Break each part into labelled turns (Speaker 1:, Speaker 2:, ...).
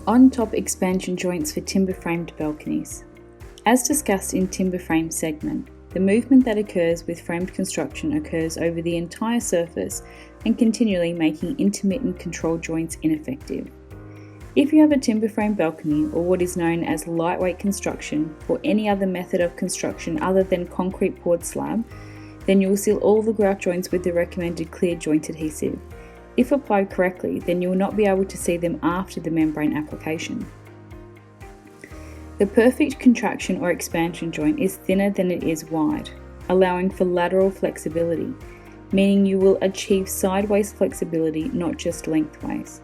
Speaker 1: On-top expansion joints for timber-framed balconies. As discussed in timber frame segment, the movement that occurs with framed construction occurs over the entire surface and continually making intermittent control joints ineffective. If you have a timber frame balcony or what is known as lightweight construction or any other method of construction other than concrete poured slab, then you will seal all the grout joints with the recommended clear joint adhesive. If applied correctly, then you will not be able to see them after the membrane application. The perfect contraction or expansion joint is thinner than it is wide, allowing for lateral flexibility, meaning you will achieve sideways flexibility, not just lengthways.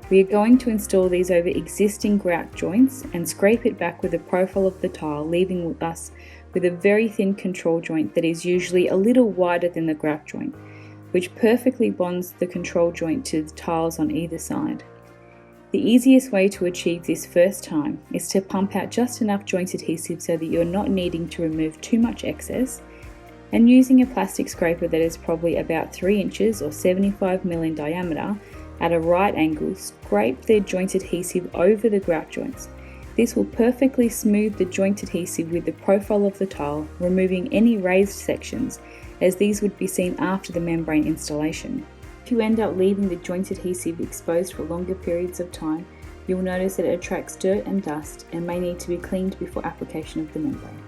Speaker 1: We are going to install these over existing grout joints and scrape it back with the profile of the tile, leaving us with a very thin control joint that is usually a little wider than the grout joint, which perfectly bonds the control joint to the tiles on either side. The easiest way to achieve this first time is to pump out just enough joint adhesive so that you're not needing to remove too much excess, and using a plastic scraper that is probably about 3 inches or 75mm in diameter at a right angle, scrape the joint adhesive over the grout joints. This will perfectly smooth the joint adhesive with the profile of the tile, removing any raised sections, as these would be seen after the membrane installation. If you end up leaving the joint adhesive exposed for longer periods of time, you'll notice that it attracts dirt and dust and may need to be cleaned before application of the membrane.